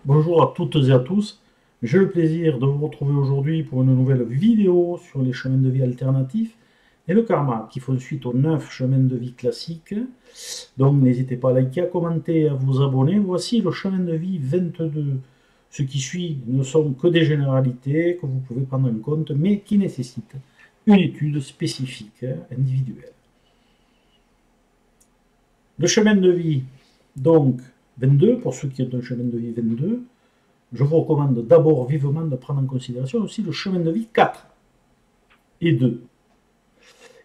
Bonjour à toutes et à tous. J'ai le plaisir de vous retrouver aujourd'hui pour une nouvelle vidéo sur les chemins de vie alternatifs et le karma qui font suite aux 9 chemins de vie classiques. Donc n'hésitez pas à liker, à commenter, à vous abonner. Voici le chemin de vie 22. Ce qui suit ne sont que des généralités que vous pouvez prendre en compte mais qui nécessitent une étude spécifique, individuelle. Le chemin de vie, donc 22, pour ceux qui ont un chemin de vie 22, je vous recommande d'abord vivement de prendre en considération aussi le chemin de vie 4 et 2,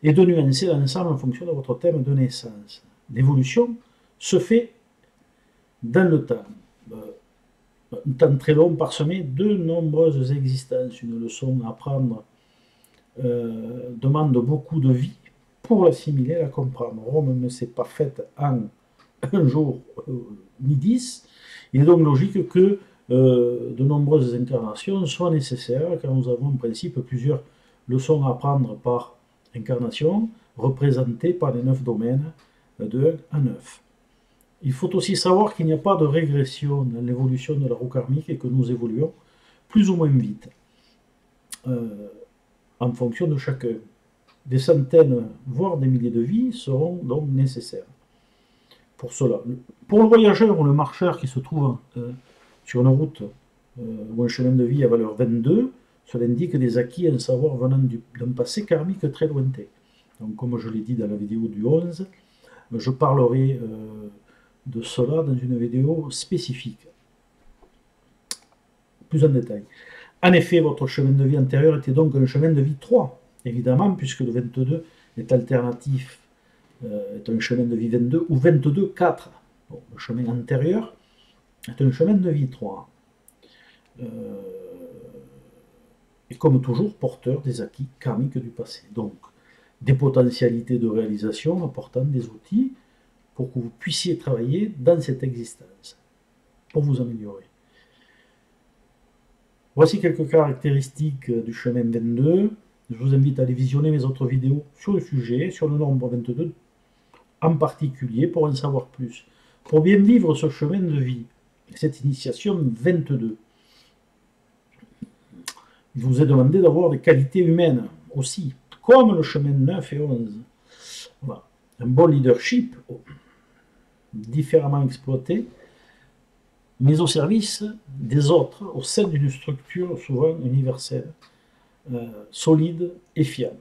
et de nuancer l'ensemble en fonction de votre thème de naissance. L'évolution se fait dans le temps. Un temps très long parsemé de nombreuses existences. Une leçon à apprendre demande beaucoup de vie pour l'assimiler, la comprendre. Rome ne s'est pas faite en un jour ni 10. Il est donc logique que de nombreuses incarnations soient nécessaires, car nous avons en principe plusieurs leçons à apprendre par incarnation, représentées par les 9 domaines de 1 à 9. Il faut aussi savoir qu'il n'y a pas de régression dans l'évolution de la roue karmique et que nous évoluons plus ou moins vite en fonction de chacun. Des centaines, voire des milliers de vies seront donc nécessaires pour cela. Pour le voyageur ou le marcheur qui se trouve sur une route ou un chemin de vie à valeur 22, cela indique des acquis et un savoir venant d'un passé karmique très lointain. Donc, comme je l'ai dit dans la vidéo du 11, je parlerai de cela dans une vidéo spécifique, plus en détail. En effet, votre chemin de vie antérieur était donc un chemin de vie 3, évidemment, puisque le 22 est alternatif, est un chemin de vie 22 ou 22-4. Bon, le chemin antérieur est un chemin de vie 3. Et comme toujours, porteur des acquis karmiques du passé. Donc, des potentialités de réalisation apportant des outils pour que vous puissiez travailler dans cette existence, pour vous améliorer. Voici quelques caractéristiques du chemin 22. Je vous invite à aller visionner mes autres vidéos sur le sujet, sur le nombre 22 en particulier, pour en savoir plus. Pour bien vivre ce chemin de vie, cette initiation 22, il vous est demandé d'avoir des qualités humaines aussi, comme le chemin 9 et 11. Voilà. Un bon leadership, différemment exploité, mais au service des autres, au sein d'une structure souvent universelle, solide et fiable.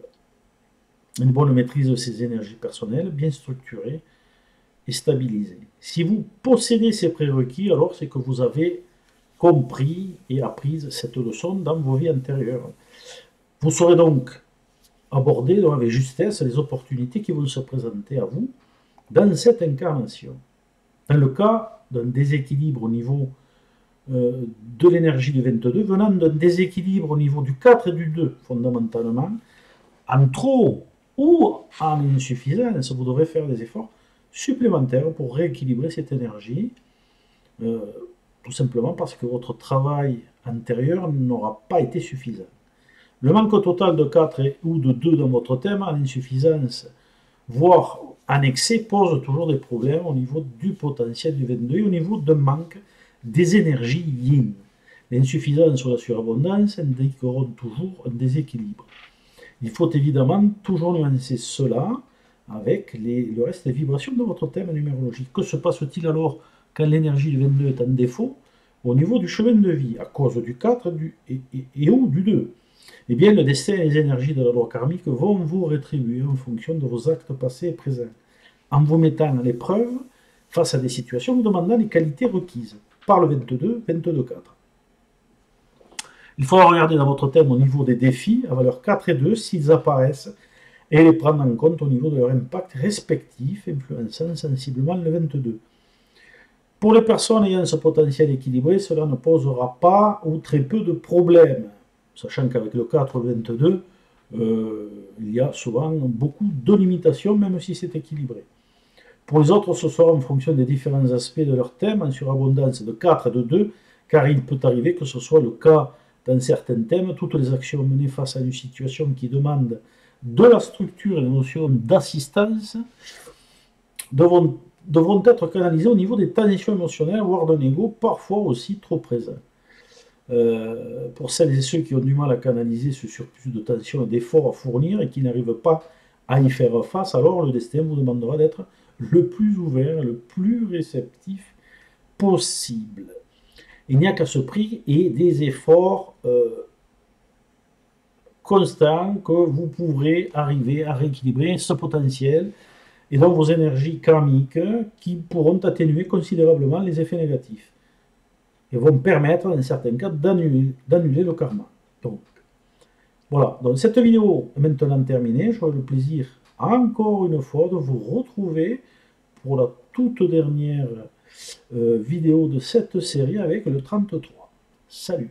Une bonne maîtrise de ses énergies personnelles, bien structurée et stabilisée. Si vous possédez ces prérequis, alors c'est que vous avez compris et appris cette leçon dans vos vies antérieures. Vous saurez donc aborder avec justesse les opportunités qui vont se présenter à vous dans cette incarnation. Dans le cas d'un déséquilibre au niveau de l'énergie du 22, venant d'un déséquilibre au niveau du 4 et du 2, fondamentalement, en trop ou en insuffisance, vous devrez faire des efforts supplémentaires pour rééquilibrer cette énergie, tout simplement parce que votre travail antérieur n'aura pas été suffisant. Le manque total de 4 ou de 2 dans votre thème, en insuffisance, voire en excès, pose toujours des problèmes au niveau du potentiel du 22 et au niveau d'un manque des énergies yin. L'insuffisance ou la surabondance indiqueront toujours un déséquilibre. Il faut évidemment toujours nuancer cela avec le reste des vibrations de votre thème numérologique. Que se passe-t-il alors quand l'énergie du 22 est en défaut au niveau du chemin de vie, à cause du 4 et ou du 2? Eh bien, le destin et les énergies de la loi karmique vont vous rétribuer en fonction de vos actes passés et présents, en vous mettant à l'épreuve face à des situations vous demandant les qualités requises par le 22, 22-4. Il faudra regarder dans votre thème au niveau des défis à valeur 4 et 2 s'ils apparaissent et les prendre en compte au niveau de leur impact respectif, influençant sensiblement le 22. Pour les personnes ayant ce potentiel équilibré, cela ne posera pas ou très peu de problèmes, sachant qu'avec le 4 ou le 22, il y a souvent beaucoup de limitations, même si c'est équilibré. Pour les autres, ce sera en fonction des différents aspects de leur thème, en surabondance de 4 et de 2, car il peut arriver que ce soit le cas dans certains thèmes. Toutes les actions menées face à une situation qui demande de la structure et la notion d'assistance devront devront être canalisés au niveau des tensions émotionnelles, voire d'un ego parfois aussi trop présent. Pour celles et ceux qui ont du mal à canaliser ce surplus de tension et d'efforts à fournir et qui n'arrivent pas à y faire face, alors le destin vous demandera d'être le plus ouvert, le plus réceptif possible. Il n'y a qu'à ce prix et des efforts constants que vous pourrez arriver à rééquilibrer ce potentiel et donc vos énergies karmiques qui pourront atténuer considérablement les effets négatifs et vont permettre, dans certains cas, d'annuler le karma. Donc, voilà. Donc, cette vidéo est maintenant terminée. J'aurai le plaisir, encore une fois, de vous retrouver pour la toute dernière vidéo de cette série avec le 33. Salut!